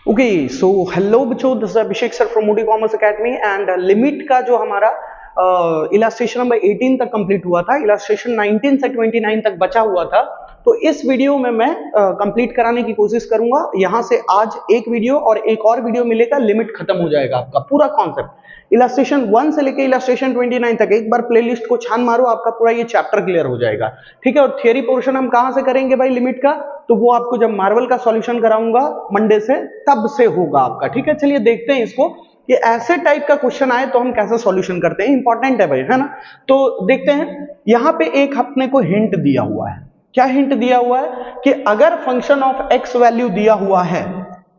Okay so hello बच्चों, this is Abhishek sir from Modi commerce academy and limit का जो हमारा illustration number 18 तक कंप्लीट हुआ था, इलास्ट्रेशन 19 से 29 तक बचा हुआ था। तो इस वीडियो में मैं कंप्लीट कराने की कोशिश करूंगा। यहां से आज एक वीडियो और एक और वीडियो मिलेगा, लिमिट खत्म हो जाएगा आपका पूरा कॉन्सेप्ट। इलास्ट्रेशन 1 से लेके इलास्ट्रेशन 29 तक एक बार प्लेलिस्ट को छान मारो, आपका पूरा ये चैप्टर क्लियर हो जाएगा। ठीक है, और थियरी पोर्शन हम कहां से करेंगे भाई लिमिट का? तो वो आपको जब मार्वल का सॉल्यूशन कराऊंगा मंडे से, तब से होगा आपका। ठीक है, चलिए देखते हैं इसको कि ऐसे टाइप का क्वेश्चन आए तो हम कैसे सॉल्यूशन करते हैं। इंपॉर्टेंट है भाई, है ना? तो देखते हैं, यहां पे एक अपने को हिंट दिया हुआ है। क्या हिंट दिया हुआ है? कि अगर फंक्शन ऑफ एक्स वैल्यू दिया हुआ है,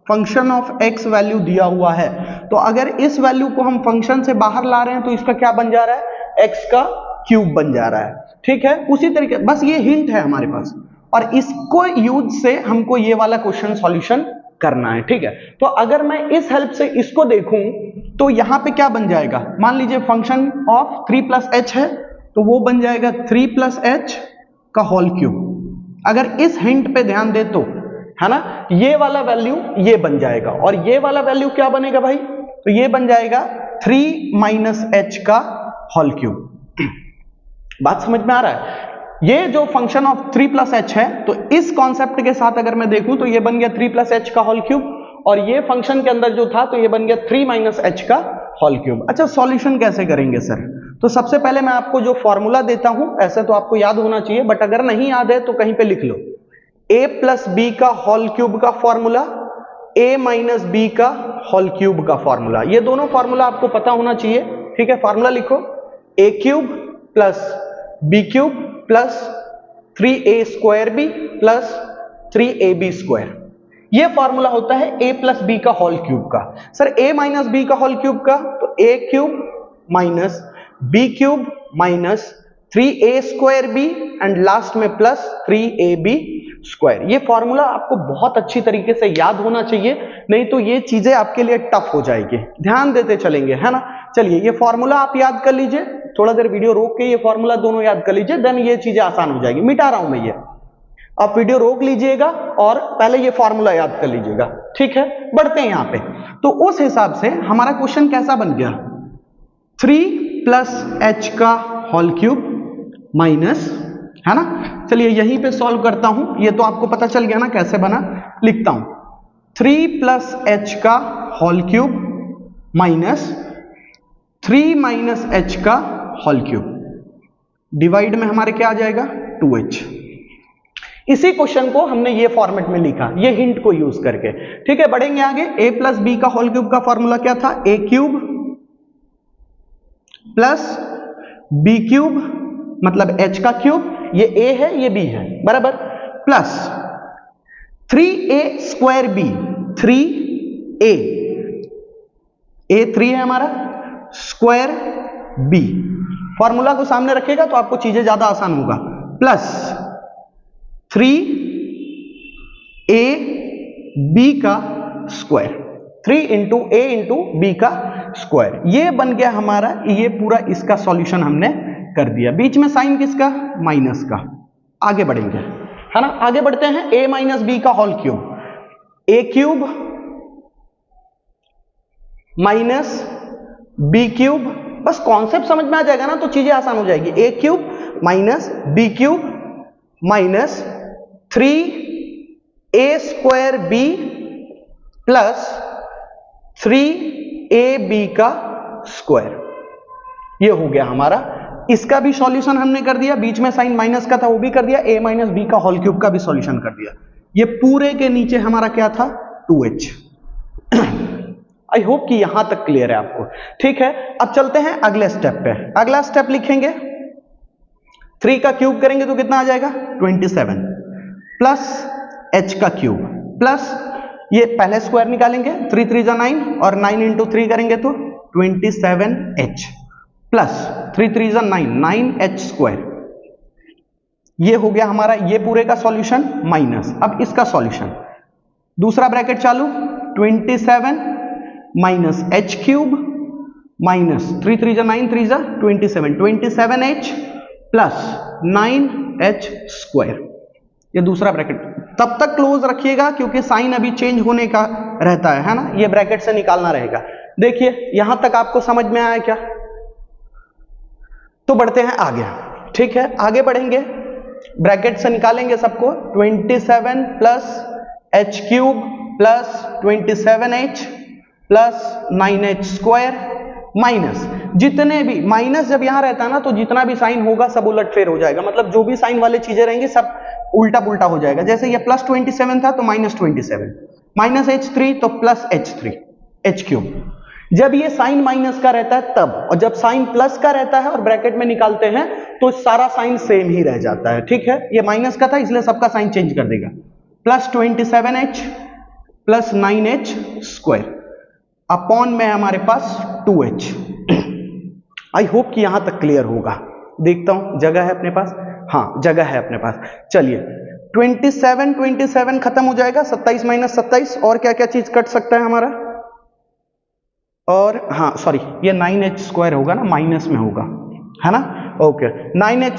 फंक्शन ऑफ एक्स वैल्यू दिया हुआ है, तो अगर इस वैल्यू को हम फंक्शन से बाहर ला रहे हैं तो इसका क्या बन जा रहा है? एक्स का क्यूब बन जा रहा है। ठीक है, उसी तरीके, बस ये हिंट है हमारे पास, और इसको यूज से हमको ये वाला क्वेश्चन सॉल्यूशन करना है। ठीक है, तो अगर मैं इस हेल्प से इसको देखूं तो यहां पे क्या बन जाएगा? मान लीजिए फंक्शन ऑफ 3 प्लस एच है, तो वो बन जाएगा 3 प्लस एच का होल क्यूब। अगर इस हिंट पे ध्यान दे तो, है ना, ये वाला वैल्यू ये बन जाएगा, और ये वाला वैल्यू क्या बनेगा भाई? तो ये बन जाएगा 3 माइनस एच का होल क्यूब। बात समझ में आ रहा है? ये जो फंक्शन ऑफ 3 प्लस एच है, तो इस कॉन्सेप्ट के साथ अगर मैं देखूं तो ये बन गया 3 प्लस एच का होल क्यूब, और ये फंक्शन के अंदर जो था तो ये बन गया 3 माइनस एच का होल क्यूब। अच्छा, सॉल्यूशन कैसे करेंगे सर? तो सबसे पहले मैं आपको जो फॉर्मूला देता हूं, ऐसे तो आपको याद होना चाहिए, बट अगर नहीं याद है तो कहीं पे लिख लो। a प्लस बी का होल क्यूब का फॉर्मूला, a माइनस बी का होल क्यूब का फॉर्मूला, ये दोनों फॉर्मूला आपको पता होना चाहिए। ठीक है, फॉर्मूला लिखो, a cube plus B cube plus 3a square B plus 3ab square. ये फॉर्मूला होता है a प्लस बी का होल क्यूब का। सर a माइनस बी का होल क्यूब का, तो a cube minus B cube minus 3a square B and last में plus 3ab square. ये फॉर्मूला आपको बहुत अच्छी तरीके से याद होना चाहिए, नहीं तो ये चीजें आपके लिए टफ हो जाएगी। ध्यान देते चलेंगे, है ना? चलिए, ये फॉर्मूला आप याद कर लीजिए, थोड़ा देर वीडियो रोक के ये फॉर्मूला दोनों याद कर लीजिए, देन ये चीजें आसान हो जाएगी। मिटा रहा हूं मैं ये, आप वीडियो रोक लीजिएगा और पहले ये फॉर्मूला याद कर लीजिएगा। ठीक है, बढ़ते हैं यहां पे। तो उस हिसाब से हमारा क्वेश्चन कैसा बन गया? 3 प्लस एच का होल क्यूब माइनस, है ना? चलिए यहीं पे सॉल्व करता हूं, ये तो आपको पता चल गया ना कैसे बना। लिखता हूं 3 प्लस एच का whole cube minus 3 minus H का होल क्यूब, डिवाइड में हमारे क्या आ जाएगा? 2h। इसी क्वेश्चन को हमने ये फॉर्मेट में लिखा, ये हिंट को यूज करके। ठीक है, बढ़ेंगे आगे। a प्लस बी का होल क्यूब का फॉर्मूला क्या था? a cube plus B cube, मतलब h का क्यूब, ये a है ये b है, बराबर, plus 3a square b, 3a, a 3 है हमारा, स्क्वायर b। फॉर्मूला को सामने रखेगा तो आपको चीजें ज्यादा आसान होगा, प्लस 3a b का square, 3 into a into b का स्क्वायर। ये बन गया हमारा, ये पूरा इसका सॉल्यूशन हमने कर दिया। बीच में साइन किसका? माइनस का। आगे बढ़ेंगे, है ना? आगे बढ़ते हैं। a माइनस बी का whole cube, a cube minus B cube, बस कॉन्सेप्ट समझ में आ जाएगा ना तो चीजें आसान हो जाएगी। a cube minus B cube minus 3a square b plus 3ab का स्क्वायर। ये हो गया हमारा, इसका भी सॉल्यूशन हमने कर दिया। बीच में साइन माइनस का था वो भी कर दिया, a माइनस बी का होल क्यूब का भी सॉल्यूशन कर दिया। ये पूरे के नीचे हमारा क्या था? 2h। आई होप कि यहां तक क्लियर है आपको। ठीक है, अब चलते हैं अगले स्टेप पे। अगला स्टेप लिखेंगे, 3 का क्यूब करेंगे तो कितना आ जाएगा? 27 प्लस h का क्यूब प्लस, ये पहले स्क्वायर निकालेंगे, 3 3 जा 9 और 9 इंटू 3 करेंगे तो 27h प्लस 3 3 जा 9, 9h स्क्वायर। ये हो गया हमारा ये पूरे का सॉल्यूशन माइनस। अब इसका सॉल्यूशन, दूसरा ब्रैकेट चालू, 27 माइनस h क्यूब माइनस 3 3 जा 9, 3 जा 27, 27h प्लस 9h स्क्वायर। ये दूसरा ब्रैकेट, तब तक क्लोज रखिएगा क्योंकि साइन अभी चेंज होने का रहता है ना, ये ब्रैकेट से निकालना रहेगा। देखिए यहां तक आपको समझ में आया क्या? तो बढ़ते हैं आगे। ठीक है, आगे बढ़ेंगे, ब्रैकेट से निकालेंगे सबको। 27 plus H cube plus 27h plus 9h square minus जितने भी, माइनस जब यहां रहता है ना तो जितना भी साइन होगा सब उलट फेर हो जाएगा, मतलब जो भी साइन वाले चीजें रहेंगी सब उल्टा पुल्टा हो जाएगा। जैसे ये प्लस 27 था तो माइनस 27, माइनस h3 तो प्लस h3 h क्यूब। जब ये साइन माइनस का रहता है तब, और जब साइन प्लस का रहता है और ब्रैकेट में निकालते हैं तो सारा साइन सेम ही रह जाता है। ठीक है, ये माइनस का था इसलिए सबका साइन चेंज कर देगा। Plus 27h plus 9h square upon में हमारे पास 2h। आई होप कि यहां तक क्लियर होगा। देखता हूं जगह है अपने पास, हाँ जगह है अपने पास। चलिए 27 खत्म हो जाएगा, 27 माइनस 27, और क्या क्या चीज कट सकता है हमारा, और हाँ सॉरी ये 9h स्क्वायर होगा ना, माइनस में होगा है ना। ओके 9h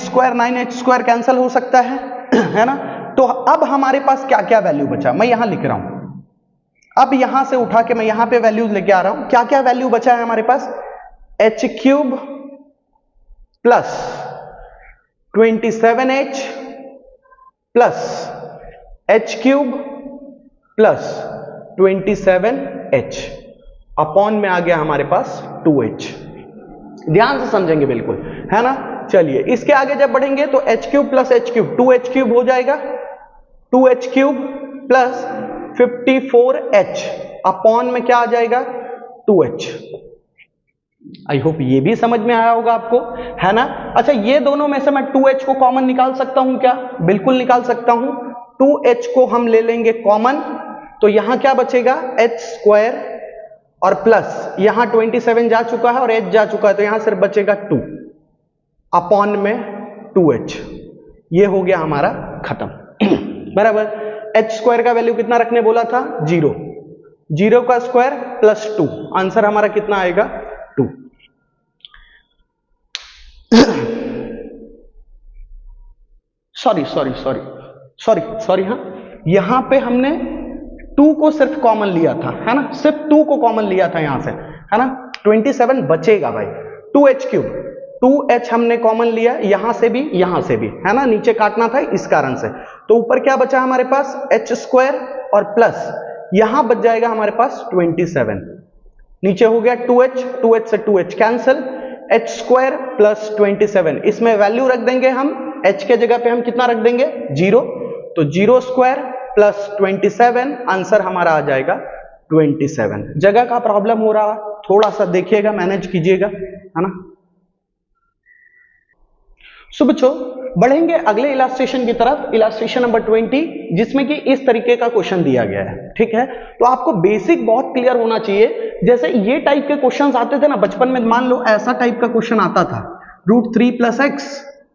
स्क्वायर कैंसिल हो सकता है ना। तो अब हमारे पास क्या क्या वैल्यू बचा, मैं यहां लिख रहा हूं। अब यहां से उठा के मैं यहां पे वैल्यूज लेके आ रहा हूं। क्या क्या वैल्यू बचा है हमारे पास? h cube plus 27h plus h cube plus 27h upon में आ गया हमारे पास 2h। ध्यान से समझेंगे बिल्कुल, है ना। चलिए इसके आगे जब बढ़ेंगे तो h cube plus h cube 2h cube हो जाएगा, 2h cube plus 54h upon में क्या आ जाएगा 2h। आई होप ये भी समझ में आया होगा आपको, है ना। अच्छा ये दोनों में से मैं 2h को कॉमन निकाल सकता हूं क्या? बिल्कुल निकाल सकता हूं। 2h को हम ले लेंगे कॉमन, तो यहां क्या बचेगा h स्क्वायर और प्लस यहां 27 जा चुका है और h जा चुका है तो यहां सिर्फ बचेगा 2 अपॉन में 2h। ये हो गया हमारा खत्म। बराबर। h स्क्वायर का वैल्यू कितना रखने बोला था? 0, 0 का स्क्वायर प्लस 2, आंसर हमारा कितना आएगा 2। सॉरी हाँ, यहां पे हमने 2 को सिर्फ कॉमन लिया था, है ना, सिर्फ 2 को कॉमन लिया था यहां से, है ना। 27 बचेगा भाई। 2h क्यूब, 2h हमने कॉमन लिया यहां से भी है ना, नीचे काटना था इस कारण से। तो ऊपर क्या बचा हमारे पास? h स्क्वायर और प्लस यहां बच जाएगा हमारे पास 27, नीचे हो गया 2h से 2h cancel, h square plus 27, इसमें वैल्यू रख देंगे हम, h के जगह पे हम कितना रख देंगे 0, तो 0 स्क्वायर प्लस 27, आंसर हमारा आ जाएगा 27। जगह का प्रॉब्लम हो रहा, थोड़ा सा देखिएगा, मैनेज कीजिएगा, है ना। सो बच्चों बढ़ेंगे अगले इलास्ट्रेशन की तरफ, इलास्ट्रेशन नंबर 20, जिसमें कि इस तरीके का क्वेश्चन दिया गया है। ठीक है, तो आपको बेसिक बहुत क्लियर होना चाहिए। जैसे ये टाइप के क्वेश्चंस आते थे ना बचपन में, मान लो ऐसा टाइप का क्वेश्चन आता था, √3 प्लस x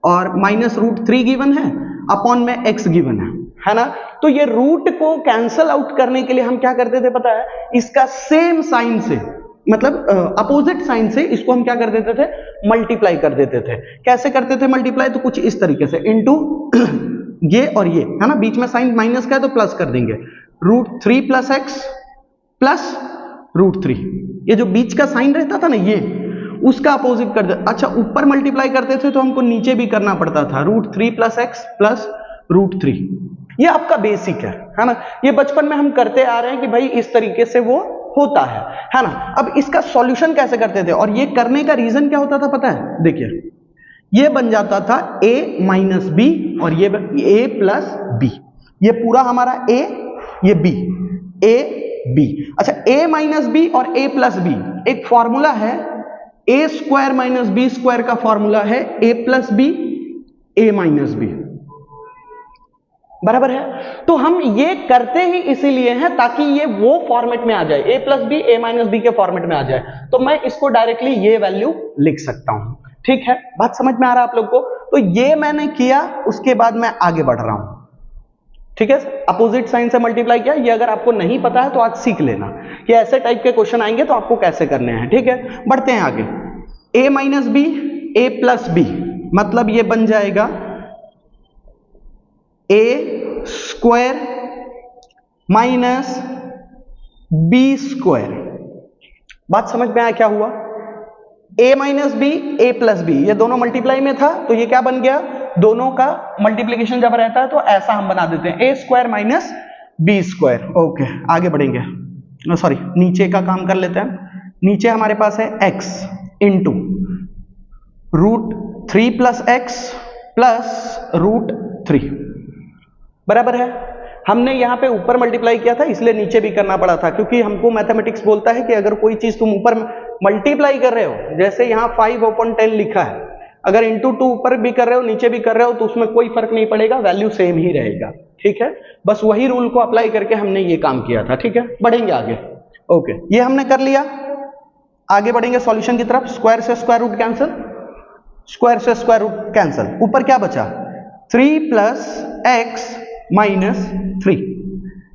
और माइनस √3 गिवन है, अपॉन में x गिवन है ना। तो ये रूट को कैंसल आउट करने के लिए हम क्या करते थे पता है? इसका सेम साइन से, मतलब अपोजिट साइन से इसको हम क्या कर देते थे? मल्टीप्लाई कर देते थे। कैसे करते थे मल्टीप्लाई? तो कुछ इस तरीके से, इनटू ये और ये, है ना, बीच में साइन माइनस का है तो प्लस कर देंगे, √3 प्लस x प्लस √3, ये जो बीच का साइन रहता था ना ये, उसका अपोजिट कर दे। अच्छा ऊपर मल्टीप्लाई करते थे तो हमको नीचे भी करना पड़ता था, √3 प्लस x प्लस √3। ये आपका बेसिक है ना। ये बचपन में हम करते आ रहे हैं कि भाई इस तरीके से वो होता है ना। अब इसका सॉल्यूशन कैसे करते थे, और ये करने का रीजन क्या होता था पता है? देखिए ये बन जाता था a माइनस बी और ये a प्लस बी, ये पूरा हमारा a, ये b, a b। अच्छा a माइनस बी और a प्लस बी, एक फॉर्मूला है a square minus B square का फॉर्मूला है a plus B a minus B, बराबर है। तो हम ये करते ही इसीलिए हैं ताकि ये वो फॉर्मेट में आ जाए, a plus B a minus B के फॉर्मेट में आ जाए, तो मैं इसको डायरेक्टली ये वैल्यू लिख सकता हूं। ठीक है, बात समझ में आ रहा है आप लोग को? तो ये मैंने किया, उसके बाद मैं आगे बढ़ रहा हूं। ठीक है, अपोजिट साइन से मल्टीप्लाई किया। ये अगर आपको नहीं पता है तो आज सीख लेना कि ऐसे टाइप के क्वेश्चन आएंगे तो आपको कैसे करने हैं। ठीक है, बढ़ते हैं आगे। a minus B a plus B, मतलब ये बन जाएगा a square minus B square. बात समझ में आया क्या हुआ? a minus B, A plus B, ये दोनों मल्टीप्लाई में था तो ये क्या बन गया, दोनों का मल्टीप्लीकेशन जब रहता है तो ऐसा हम बना देते हैं, a square minus B square. Okay, आगे बढ़ेंगे, सॉरी नीचे का काम कर लेते हैं। नीचे हमारे पास है x into root 3 plus X plus root 3 बराबर है। हमने यहाँ पे ऊपर मल्टीप्लाई किया था इसलिए नीचे भी करना पड़ा था, क्योंकि हमको मैथमेटिक्स बोलता है कि अगर कोई चीज तुम ऊपर मल्टीप्लाई कर रहे हो, जैसे यहाँ 5/10 लिखा है, अगर इंटू 2 ऊपर भी कर रहे हो नीचे भी कर रहे हो तो उसमें कोई फर्क नहीं पड़ेगा, वैल्यू सेम ही रहेगा। ठीक है, बस वही रूल को अप्लाई करके हमने ये काम किया था। ठीक है, बढ़ेंगे आगे। ओके, ये हमने कर लिया, आगे बढ़ेंगे सॉल्यूशन की तरफ। स्क्वायर से स्क्वायर रूट कैंसिल, स्क्वायर से स्क्वायर रूट कैंसिल, ऊपर क्या बचा 3 प्लस एक्स माइनस 3,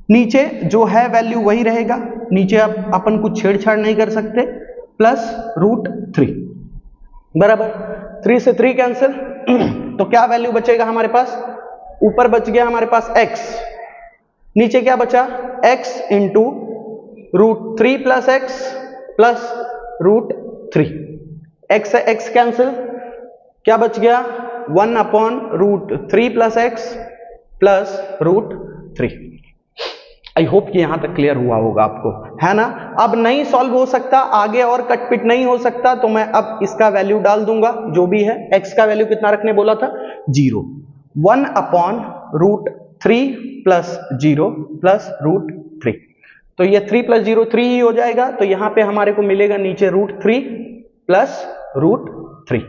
नीचे जो है वैल्यू वही रहेगा, नीचे अब अपन कुछ छेड़छाड़ नहीं कर सकते, प्लस रूट 3 बराबर 3 से 3 कैंसिल तो क्या वैल्यू बचेगा हमारे पास, ऊपर बच गया हमारे पास x, नीचे क्या बचा x into root 3 plus X plus root 3, x से x कैंसिल, क्या बच गया 1/√3 plus X plus root 3। I hope कि यहां तक क्लियर हुआ होगा आपको, है ना। अब नहीं सॉल्व हो सकता, आगे और कटपिट नहीं हो सकता, तो मैं अब इसका वैल्यू डाल दूंगा जो भी है। x का वैल्यू कितना रखने बोला था 0, 1/√3 प्लस 0 प्लस रूट 3, तो ये 3 प्लस 0 3 ही हो जाएगा, तो यहां पे हमारे को मिलेगा नीचे √3 प्लस रूट 3,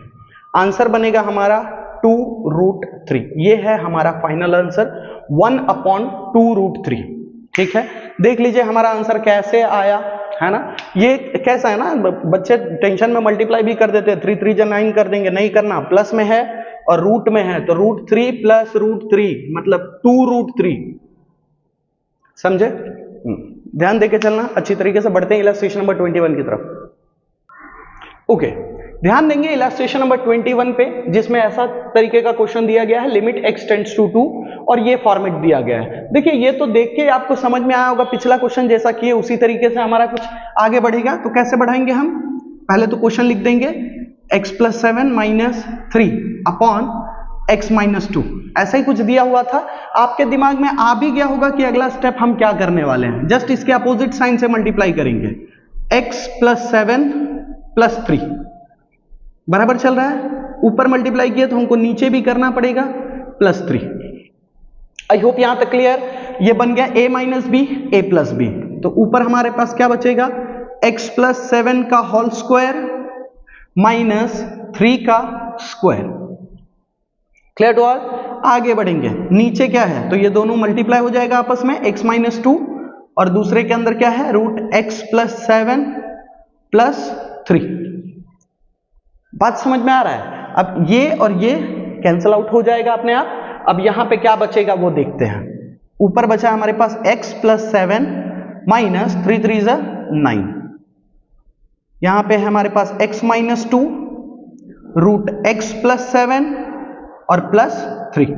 आंसर बनेगा हमारा 2√3। ये है हमारा फाइनल आंसर 1/2√3। ठीक है, देख लीजिए हमारा आंसर कैसे आया, है ना। ये कैसा है ना, बच्चे टेंशन में मल्टीप्लाई भी कर देते हैं, 3 3 जा 9 कर देंगे, नहीं करना, प्लस में है और रूट में है तो √3 प्लस √3 मतलब 2√3, समझे। ध्यान देके चलना अच्छी तरीके से। बढ़ते हैं इलस्ट्रेशन नंबर 21 की तरफ। ओके, ध्यान देंगे इलस्ट्रेशन नंबर 21 पे, जिसमें ऐसा तरीके का क्वेश्चन दिया गया है, लिमिट x टेंड्स टू 2 और ये फॉर्मेट दिया गया है। देखिए ये तो देख के आपको समझ में आया होगा, पिछला क्वेश्चन जैसा किए उसी तरीके से हमारा कुछ आगे बढ़ेगा। तो कैसे बढ़ाएंगे हम, पहले तो क्वेश्चन लिख देंगे x + 7 - 3 अपॉन x - 2, ऐसा ही कुछ दिया हुआ था। आपके दिमाग में आ भी गया होगा कि अगला स्टेप हम क्या करने वाले हैं, जस्ट इसके अपोजिट साइन से मल्टीप्लाई करेंगे, x + 7 + 3 बराबर चल रहा है, ऊपर मल्टीप्लाई किया तो हमको नीचे भी करना पड़ेगा +3। आई होप यहां तक क्लियर। ये बन गया a minus B, a plus B, तो ऊपर हमारे पास क्या बचेगा x + 7 का होल स्क्वायर माइनस 3 का स्क्वायर। Clear to all. आगे बढ़ेंगे, नीचे क्या है तो ये दोनों मल्टीप्लाई हो जाएगा आपस में, x - 2 और दूसरे के अंदर क्या है √x + 7 + 3। बात समझ में आ रहा है। अब ये और ये कैंसिल आउट हो जाएगा अपने आप। अब यहां पे क्या बचेगा वो देखते हैं। ऊपर बचा हमारे पास x + 7 माइनस 3 3 = 9, यहां पे है हमारे पास x - 2 √x + 7 और +3।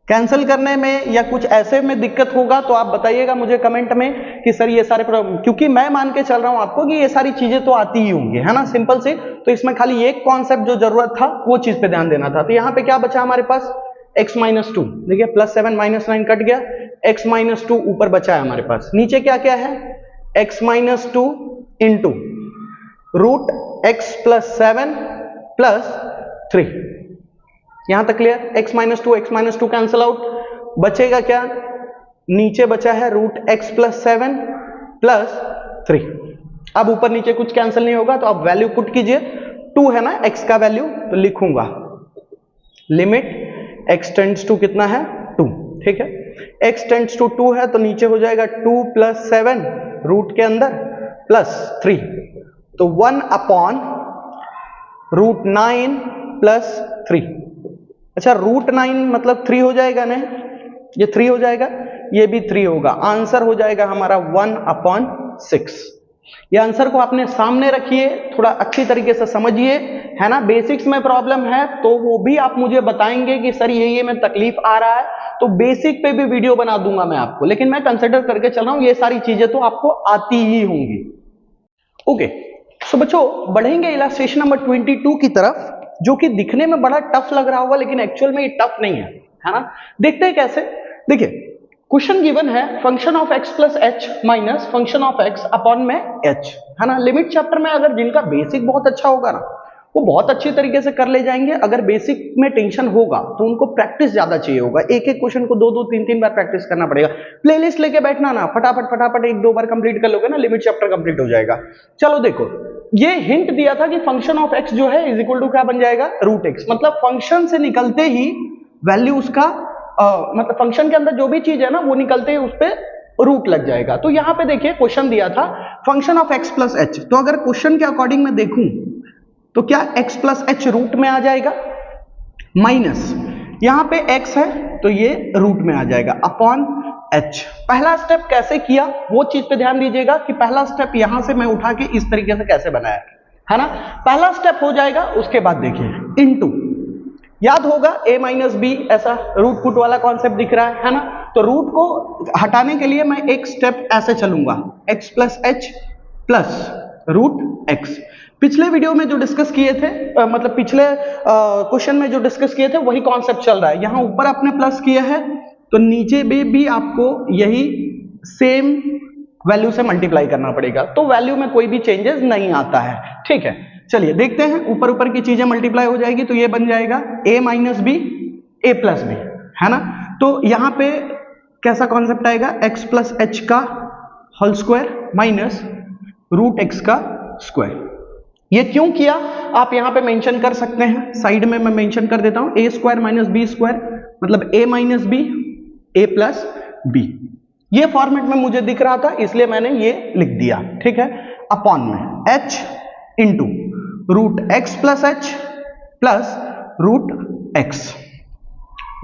कैंसिल करने में या कुछ ऐसे में दिक्कत होगा तो आप बताइएगा मुझे कमेंट में कि सर ये सारे प्रॉब्लम, क्योंकि मैं मान के चल रहा हूं आपको कि ये सारी चीजें तो आती ही होंगी, है ना, सिंपल से। तो इसमें खाली एक कॉन्सेप्ट जो जरूरत था वो चीज पे ध्यान देना था। तो यहां पे क्या बचा हमारे पास x - 2, देखिए +7 - 9 कट गया, x - 2 ऊपर बचा है हमारे पास, नीचे क्या क्या है x - 2 इंटू √x + 7 + 3। यहां तक क्लियर। x - 2 कैंसिल आउट, बचेगा क्या, नीचे बचा है √x + 7 + 3। अब ऊपर नीचे कुछ कैंसिल नहीं होगा तो अब वैल्यू पुट कीजिए, 2 है ना x का वैल्यू, तो लिखूंगा लिमिट x टेंड्स टू कितना है 2। ठीक है, x टेंड्स टू 2 है तो नीचे हो जाएगा 2 + 7 रूट के अंदर +3, तो 1/√9 + 3। अच्छा, √9 मतलब 3 हो जाएगा ना, ये 3 हो जाएगा, ये भी 3 होगा, आंसर हो जाएगा हमारा 1/6। ये आंसर को आपने सामने रखिए, थोड़ा अच्छी तरीके से समझिए, है ना। बेसिक्स में प्रॉब्लम है तो वो भी आप मुझे बताएंगे कि सर ये में तकलीफ आ रहा है, तो बेसिक पे भी वीडियो बना दूंगा मैं आपको, लेकिन मैं कंसिडर करके चल रहा हूं ये सारी चीजें तो आपको आती ही होंगी। ओके, सो बच्चों बढ़ेंगे इलस्ट्रेशन नंबर 22 की तरफ, जो कि दिखने में बड़ा टफ लग रहा होगा लेकिन एक्चुअल में ये टफ नहीं है ना। देखते हैं कैसे। देखिए क्वेश्चन गिवन है function of x plus h minus function of x upon में h, है ना। लिमिट चैप्टर में अगर जिनका बेसिक बहुत अच्छा होगा ना वो बहुत अच्छी तरीके से कर ले जाएंगे। अगर बेसिक में टेंशन होगा तो उनको प्रैक्टिस ज्यादा चाहिए होगा, एक एक क्वेश्चन को 2-2 3-3 बार प्रैक्टिस करना पड़ेगा। प्लेलिस्ट लेके बैठना ना, फटाफट फटाफट 1-2 बार कंप्लीट कर लोगे ना, लिमिट चैप्टर कंप्लीट हो जाएगा। चलो देखो, ये हिंट दिया था कि फंक्शन ऑफ x जो है इज इक्वल टू क्या बन जाएगा, रूट x। मतलब फंक्शन से निकलते ही वैल्यू उसका मतलब फंक्शन के अंदर जो भी चीज है ना वो निकलते ही उस पर रूट लग जाएगा। तो यहां पे देखिए क्वेश्चन दिया था function of x plus H, तो अगर क्वेश्चन के अकॉर्डिंग मैं देखूं तो क्या x प्लस एच रूट में आ जाएगा, माइनस यहां पे x है तो ये रूट में आ जाएगा अपॉन h। पहला स्टेप कैसे किया वो चीज पे ध्यान दीजिएगा कि पहला स्टेप यहां से मैं उठा के इस तरीके से कैसे बनाया, है ना। पहला स्टेप हो जाएगा, उसके बाद देखिए इनटू, याद होगा a माइनस बी, ऐसा रूट पुट वाला कॉन्सेप्ट दिख रहा है ना। तो रूट को हटाने के लिए मैं एक स्टेप ऐसे चलूंगा, x plus H plus root X. पिछले वीडियो में जो डिस्कस किए थे मतलब पिछले क्वेश्चन में जो डिस्कस किए थे वही कॉन्सेप्ट चल रहा है। यहां ऊपर आपने प्लस किया है तो नीचे भी आपको यही सेम वैल्यू से मल्टीप्लाई करना पड़ेगा, तो वैल्यू में कोई भी चेंजेस नहीं आता है, ठीक है। चलिए देखते हैं, ऊपर ऊपर की चीजें मल्टीप्लाई हो जाएगी तो ये बन जाएगा a minus B A plus B, है ना। तो यहां पे कैसा कॉन्सेप्ट आएगा, x प्लस एच का whole square minus root X का स्क्वायर। ये क्यों किया आप यहां पे मेंशन कर सकते हैं, साइड में मैं मेंशन कर देता हूं, a square minus B square मतलब a minus B A plus B. ये फॉर्मेट में मुझे दिख रहा था इसलिए मैंने ये लिख दिया, ठीक है। अपॉन में h into root x plus H plus root x.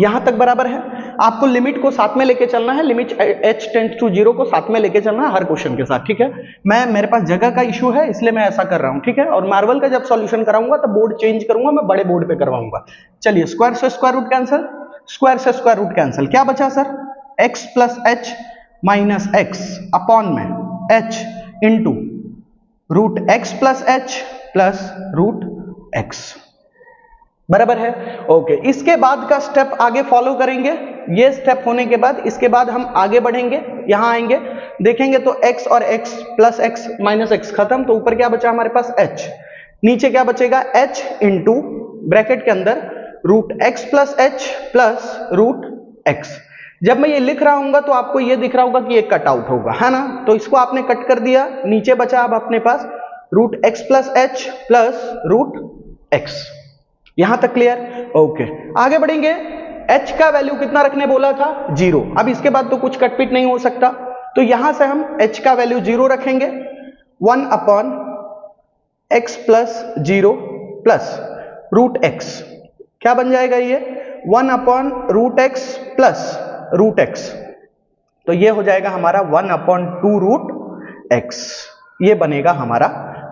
यहां तक बराबर है। आपको लिमिट को साथ में लेके चलना है, लिमिट h टेंड्स टू 0 को साथ में लेके चलना है हर क्वेश्चन के साथ, ठीक है। मेरे पास जगह का इशू है इसलिए मैं ऐसा कर रहा हूं, ठीक है। और मार्वल का जब सॉल्यूशन कराऊंगा तो बोर्ड चेंज करूंगा, मैं बड़े बोर्ड पे करवाऊंगा। चलिए स्क्वायर से स्क्वायर रूट कैंसिल, स्क्वायर से स्क्वायर रूट कैंसिल, क्या बचा sir, x plus h minus x upon में h into root x plus H plus root x, बराबर है। ओके, इसके बाद का स्टेप आगे फॉलो करेंगे। ये स्टेप होने के बाद इसके बाद हम आगे बढ़ेंगे, यहां आएंगे देखेंगे तो x और x plus x minus x खत्म, तो ऊपर क्या बचा हमारे पास h, नीचे क्या बचेगा h इंटू ब्रैकेट के अंदर root x plus H plus root x. जब मैं ये लिख रहा हूंगा तो आपको ये दिख रहा होगा कि ये कट आउट होगा, है ना। तो इसको आपने कट कर दिया, नीचे बचा अब अपने पास root x plus H plus root x. यहां तक क्लियर, ओके। आगे बढ़ेंगे, h का वैल्यू कितना रखने बोला था, 0। अब इसके बाद तो कुछ कटपिट नहीं हो सकता, तो यहां से हम h का वैल्यू 0 रखेंगे, 1 upon x plus 0 plus root x. क्या बन जाएगा ये, 1 upon root x plus root x, तो ये हो जाएगा हमारा 1 अपॉन 2 रूट एक्स। ये बनेगा हमारा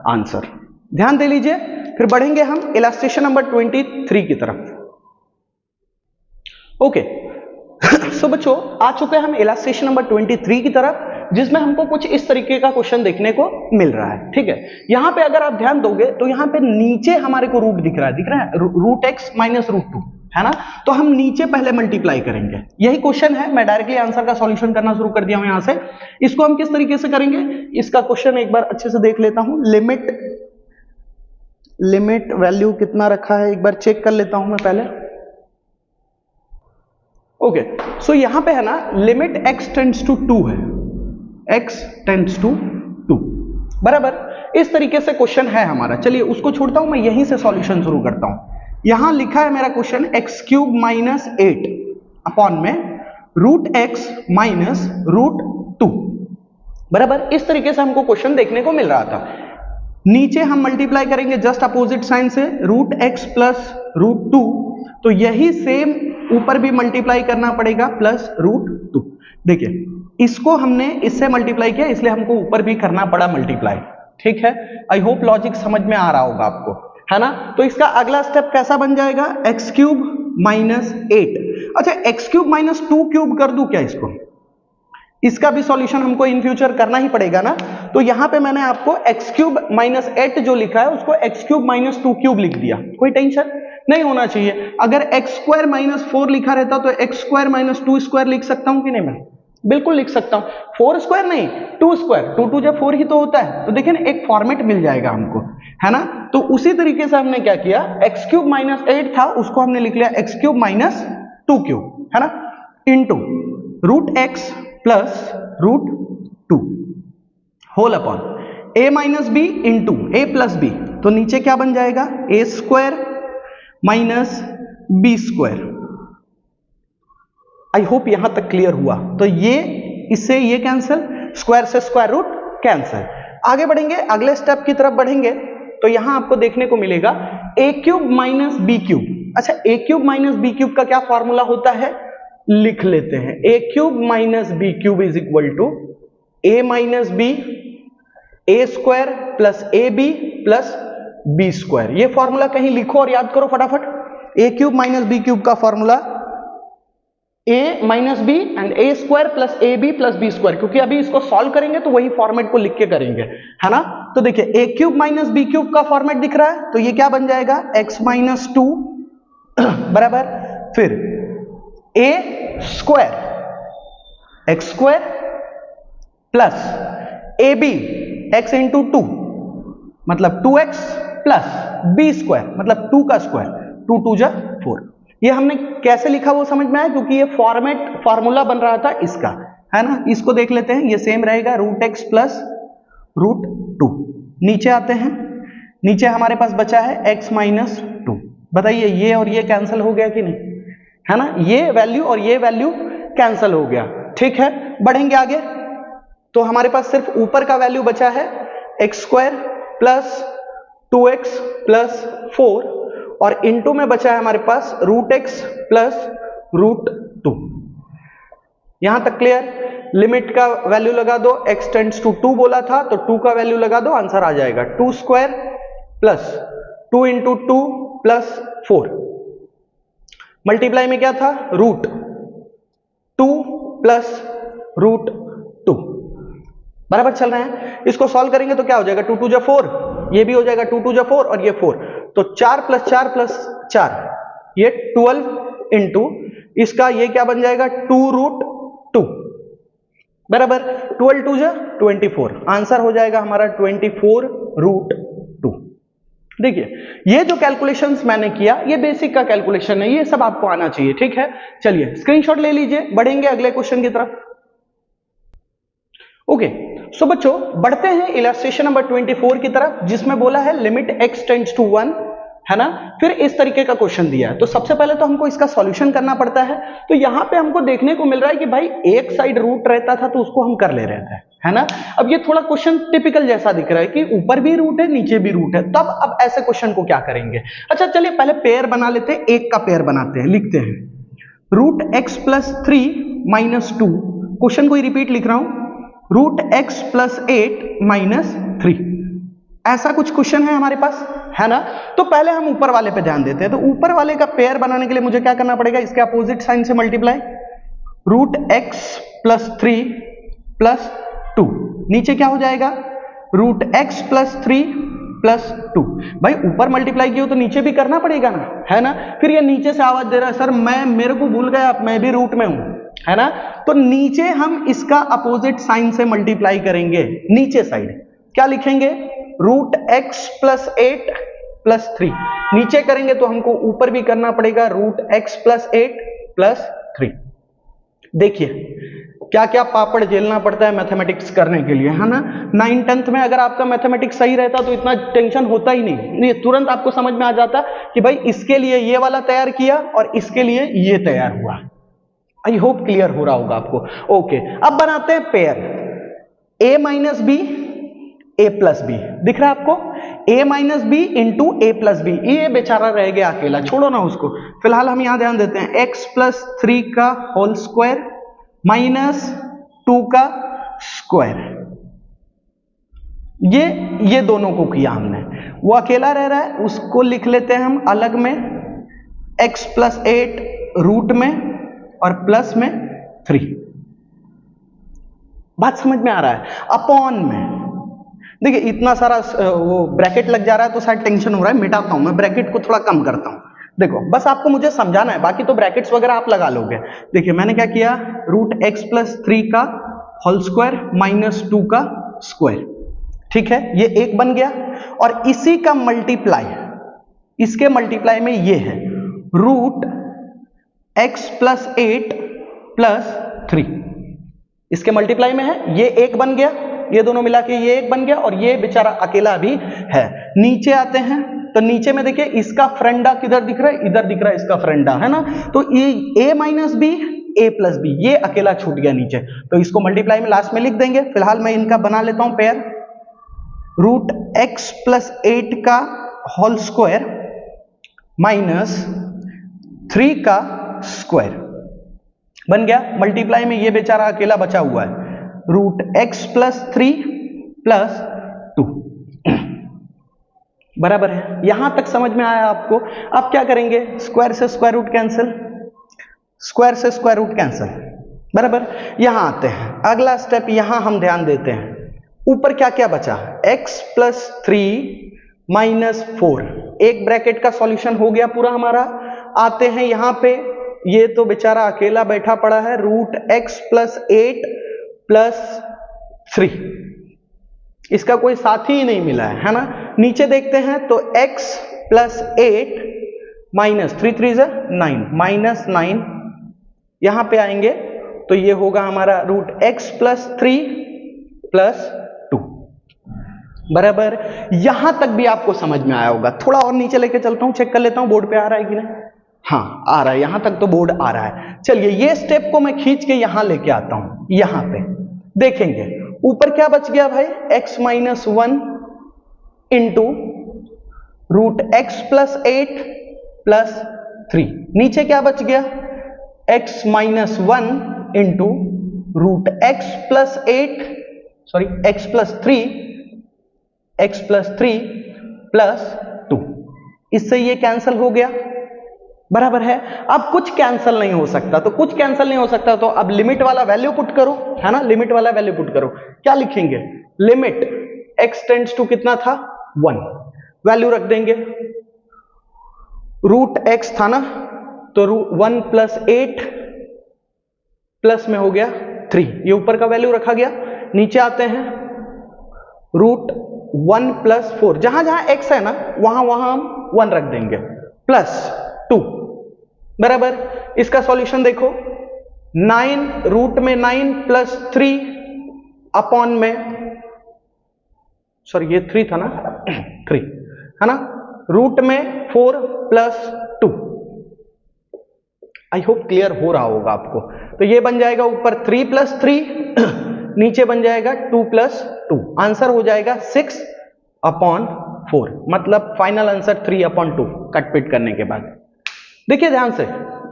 आंसर, ध्यान दे लीजिए। फिर बढ़ेंगे हम इलस्ट्रेशन नंबर 23 की तरफ। ओके सो बच्चों आ चुके हैं हम इलस्ट्रेशन नंबर 23 की तरफ, जिसमें हमको कुछ इस तरीके का क्वेश्चन देखने को मिल रहा है, ठीक है। यहां पे अगर आप ध्यान दोगे तो यहां पे नीचे हमारे को रूट दिख रहा है रूट एक्स माइनस रूट 2, है ना। तो हम नीचे पहले मल्टीप्लाई करेंगे, यही क्वेश्चन है। मैं डायरेक्टली आंसर का सॉल्यूशन करना शुरू कर दिया हूं यहां से। इसको हम किस तरीके से करेंगे, इसका क्वेश्चन एक बार अच्छे से देख लेता हूं। लिमिट वैल्यू कितना रखा है एक बार चेक कर लेता हूं मैं पहले। ओके, सो यहां पे है ना लिमिट x टेंड्स टू 2 है, x टेंड्स टू 2, बराबर। इस तरीके से क्वेश्चन है हमारा। चलिए उसको छोड़ता हूं, मैं यहीं से सॉल्यूशन शुरू करता हूं। यहां लिखा है मेरा question x cube minus 8 upon में रूट एक्स माइनस रूट 2, बराबर। इस तरीके से हमको क्वेश्चन देखने को मिल रहा था। नीचे हम मल्टीप्लाई करेंगे जस्ट अपोजिट साइन से, रूट एक्स प्लस रूट 2, तो यही सेम ऊपर भी मल्टीप्लाई करना पड़ेगा प्लस रूट 2। देखिए इसको हमने इससे मल्टीप्लाई किया, इसलिए हमको ऊपर भी करना पड़ा मल्टीप्लाई। ठीक है, आई होप लॉजिक समझ में आ रहा होगा आपको, है ना। तो इसका अगला स्टेप कैसा बन जाएगा, एक्स क्यूब माइनस 8। अच्छा, एक्स क्यूब माइनस 2 क्यूब कर दूं क्या इसको, इसका भी सॉल्यूशन हमको इन फ्यूचर करना ही पड़ेगा ना। तो यहां पे मैंने आपको एक्स क्यूब माइनस 8 जो लिखा है उसको एक्स क्यूब माइनस 2 क्यूब लिख दिया, कोई टेंशन नहीं होना चाहिए। अगर एक्स स्क्वायर माइनस 4 लिखा रहता तो एक्स स्क्वायर माइनस 2 स्क्वायर लिख सकता हूं कि नहीं, मैं बिल्कुल लिख सकता हूं। 4 स्क्वायर नहीं, 2 स्क्वायर, 2 जब 4 ही तो होता है। तो देखिए ना, एक फॉर्मेट मिल जाएगा हमको, है ना। तो उसी तरीके से हमने क्या किया, एक्स क्यूब माइनस 8 था उसको हमने लिख लिया एक्स क्यूब माइनस 2 क्यूब, है ना, into root x plus root 2 whole upon a minus b into a plus B. तो नीचे क्या बन जाएगा, a square minus B square. I hope यहां तक क्लियर हुआ। तो ये इससे ये कैंसिल, स्क्वायर से स्क्वायर रूट कैंसिल। आगे बढ़ेंगे, अगले स्टेप की तरफ बढ़ेंगे तो यहां आपको देखने को मिलेगा a cube minus B cube. अच्छा, a cube minus B cube का क्या फॉर्मूला होता है, लिख लेते हैं। A cube minus B cube is equal to a minus B a square plus a b plus b square. ये फॉर्मूला कहीं लिखो और याद करो फटाफट। A cube minus B cube का formula a minus b and a square plus a b plus b square, क्योंकि अभी इसको सॉल्व करेंगे तो वही फॉर्मेट को लिख के करेंगे, है ना। तो देखिए, ए क्यूब माइनस बी क्यूब का फॉर्मेट दिख रहा है, तो ये क्या बन जाएगा, एक्स माइनस 2 बराबर फिर a square x square plus a b x into 2 मतलब 2x प्लस बी स्क्वायर मतलब 2 का स्क्वायर, 2 2 जा 4। ये हमने कैसे लिखा वो समझ में आया, क्योंकि ये फॉर्मूला बन रहा था इसका, है ना। इसको देख लेते हैं, ये सेम रहेगा रूट एक्स प्लस रूट 2। नीचे आते हैं, नीचे हमारे पास बचा है एक्स माइनस 2। बताइए, ये और ये कैंसिल हो गया कि नहीं, है ना। ये वैल्यू और ये वैल्यू कैंसिल हो गया। ठीक है, बढ़ेंगे आगे तो हमारे पास सिर्फ ऊपर का वैल्यू बचा है x square plus 2x plus 4 और इनटू में बचा है हमारे पास रूट एक्स प्लस रूट 2। यहां तक क्लियर। लिमिट का वैल्यू लगा दो, x टेंड्स टू 2 बोला था तो 2 का वैल्यू लगा दो, आंसर आ जाएगा 2 square plus 2 into 2 plus 4। Multiply में क्या था, रूट 2 प्लस रूट 2 बराबर चल रहे हैं। इसको सॉल्व करेंगे तो क्या हो जाएगा, 2 2 जा 4, ये भी हो जाएगा 2 2 जा 4 और ये 4, तो 4 प्लस 4 प्लस 4 ये 12 इंटू इसका ये क्या बन जाएगा 2 रूट 2 बराबर 12 2 जा 24। आंसर हो जाएगा हमारा 24 रूट 2। देखिए, ये जो कैलकुलेशंस मैंने किया ये बेसिक का कैलकुलेशन है, ये सब आपको आना चाहिए। ठीक है, चलिए स्क्रीनशॉट ले लीजिए, बढ़ेंगे अगले क्वेश्चन की तरफ। ओके, सो बच्चों बढ़ते हैं इलस्ट्रेशन नंबर 24 की तरफ, जिसमें बोला है लिमिट x टेंड्स टू 1, है ना। फिर इस तरीके का क्वेश्चन दिया है, तो सबसे पहले तो हमको इसका सॉल्यूशन करना पड़ता है। तो यहां पे हमको देखने को मिल रहा है कि भाई एक साइड रूट रहता था तो उसको हम कर ले रहे थे, है ना। अब ये थोड़ा क्वेश्चन टिपिकल जैसा दिख रहा है कि ऊपर भी रूट है नीचे भी रूट है, तब अब ऐसे क्वेश्चन को क्या करेंगे। अच्छा चलिए पहले पेयर बना लेते हैं, एक का पेयर बनाते हैं, लिखते हैं root x plus 3 minus 2, question को ही रिपीट लिख रहा हूं, रूट एक्स प्लस 8 माइनस 3। ऐसा कुछ क्वेश्चन है हमारे पास, है ना। तो पहले हम ऊपर वाले पे ध्यान देते हैं। तो ऊपर वाले का पेयर बनाने के लिए मुझे क्या करना पड़ेगा, इसके अपोजिट साइन से multiply, root x plus 3 plus 2, नीचे क्या हो जाएगा रूट एक्स प्लस 3 प्लस 2। भाई ऊपर मल्टीप्लाई किया तो नीचे भी करना पड़ेगा ना, है ना। फिर ये नीचे से आवाज दे रहा है सर मेरे को भूल गया, मैं भी रूट में हूं, है ना। तो नीचे हम इसका अपोजिट साइन से मल्टीप्लाई करेंगे, नीचे साइड क्या लिखेंगे रूट एक्स प्लस 8 प्लस 3। नीचे करेंगे तो हमको ऊपर भी करना पड़ेगा रूट एक्स प्लस 8 प्लस 3। देखिए क्या क्या पापड़ झेलना पड़ता है मैथमेटिक्स करने के लिए, है ना। 9th 10th में अगर आपका मैथमेटिक्स सही रहता तो इतना टेंशन होता ही नहीं, ये तुरंत आपको समझ में आ जाता कि भाई इसके लिए ये वाला तैयार किया और इसके लिए ये तैयार हुआ। आई होप क्लियर हो रहा होगा आपको। ओके, अब बनाते हैं pair a minus B a plus b, दिख रहा है आपको a minus b into a plus B. ये बेचारा रह गया अकेला, छोड़ो ना उसको, फिलहाल हम यहां ध्यान देते हैं x प्लस 3 का होल स्क्वायर माइनस 2 का स्क्वायर। ये दोनों को किया हमने, वो अकेला रह रहा है, उसको लिख लेते हैं हम अलग में, x प्लस 8 रूट में और प्लस में 3। बात समझ में आ रहा है? अपॉन में देखिए इतना सारा वो ब्रैकेट लग जा रहा है तो शायद टेंशन हो रहा है, मिटाता हूं मैं, ब्रैकेट को थोड़ा कम करता हूं। देखो बस आपको मुझे समझाना है, बाकी तो ब्रैकेट्स वगैरह आप लगा लोगे। देखिए मैंने क्या किया, रूट x प्लस 3 का होल स्क्वायर माइनस 2 का स्क्वायर, ठीक है, ये एक बन गया। और इसी का मल्टीप्लाई, इसके मल्टीप्लाई में ये है रूट x प्लस 8 प्लस 3, इसके मल्टीप्लाई में है, ये एक बन गया, ये दोनों मिला के ये एक बन गया, और ये बेचारा अकेला भी है। नीचे आते हैं तो नीचे में देखिए इसका फ्रेंडा किधर दिख रहा है, इधर दिख रहा है इसका फ्रेंडा, है ना। तो ये a minus B, a plus B, ये अकेला छूट गया नीचे, तो इसको मल्टीप्लाई में लास्ट में लिख देंगे। फिलहाल मैं इनका बना लेता हूं पेयर, रूट x प्लस 8 का होल स्क्वायर माइनस 3 का स्क्वायर बन गया। मल्टीप्लाई में ये बेचारा अकेला बचा हुआ है, रूट x प्लस 3 प्लस 2 बराबर है। यहां तक समझ में आया आपको? अब क्या करेंगे, स्क्वायर से स्क्वायर रूट कैंसिल, स्क्वायर से स्क्वायर रूट कैंसिल, बराबर। यहां आते हैं, अगला स्टेप यहां हम ध्यान देते हैं, ऊपर क्या क्या बचा, x प्लस 3 माइनस 4, एक ब्रैकेट का सॉल्यूशन हो गया पूरा हमारा। आते हैं यहां पे, ये तो बेचारा अकेला बैठा पड़ा है, रूट x प्लस 8 प्लस 3, इसका कोई साथी ही नहीं मिला है ना। नीचे देखते हैं तो x प्लस 8 माइनस 3 3 9 माइनस 9, यहां पे आएंगे तो ये होगा हमारा रूट x प्लस 3 प्लस 2, बराबर। यहां तक भी आपको समझ में आया होगा। थोड़ा और नीचे लेके चलता हूं, चेक कर लेता हूं बोर्ड पे आ रहा है कि नहीं। हाँ आ रहा है, यहां तक तो बोर्ड आ रहा है। चलिए ये स्टेप को मैं खींच के यहां लेके आता हूं, यहां पे देखेंगे ऊपर क्या बच गया भाई, x minus 1 into root x plus 8 plus 3, नीचे क्या बच गया, x minus 1 into root x plus 8 sorry x plus 3 plus 2, इससे ये कैंसिल हो गया, बराबर है। अब कुछ कैंसिल नहीं हो सकता, तो कुछ कैंसिल नहीं हो सकता तो अब लिमिट वाला वैल्यू पुट करो, है ना, लिमिट वाला वैल्यू पुट करो। क्या लिखेंगे, लिमिट x टेंड्स टू कितना था 1, वैल्यू रख देंगे, रूट x था ना, तो 1 प्लस 8 प्लस में हो गया 3, ये ऊपर का वैल्यू रखा गया। नीचे आते हैं, रूट 1 प्लस 4, जहां जहां x है ना वहां वहां हम 1 रख देंगे, प्लस 2, बराबर। इसका सॉल्यूशन देखो, 9 रूट में 9 प्लस 3 अपॉन में, सॉरी ये 3 था ना 3 है ना, रूट में 4 प्लस 2। आई होप क्लियर हो रहा होगा आपको। तो ये बन जाएगा ऊपर 3 प्लस 3 नीचे बन जाएगा 2 प्लस 2, आंसर हो जाएगा 6 अपॉन 4, मतलब फाइनल आंसर 3 अपॉन 2 कटपिट करने के बाद। देखिए ध्यान से,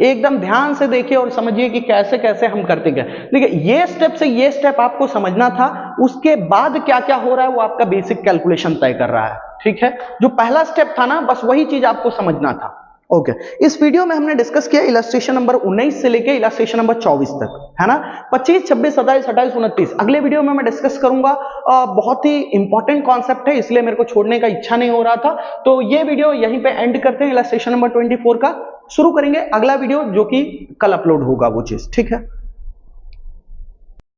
एकदम ध्यान से देखिए और समझिए कि कैसे कैसे हम करते गए। देखिए ये स्टेप से ये स्टेप आपको समझना था, उसके बाद क्या क्या हो रहा है वो आपका बेसिक कैलकुलेशन तय कर रहा है, ठीक है। जो पहला स्टेप था ना बस वही चीज आपको समझना था। ओके, इस वीडियो में हमने डिस्कस किया इलस्ट्रेशन नंबर 19 से लेके इलस्ट्रेशन नंबर 24 तक, है ना। 25, 26, 27, 28, 29 अगले वीडियो में मैं डिस्कस करूंगा। बहुत ही इंपॉर्टेंट कॉन्सेप्ट है, इसलिए मेरे को छोड़ने का इच्छा नहीं हो रहा था। तो ये वीडियो यहीं पे एंड करते हैं। इलस्ट्रेशन नंबर 24 का शुरू करेंगे अगला वीडियो, जो कि कल अपलोड होगा वो चीज, ठीक है।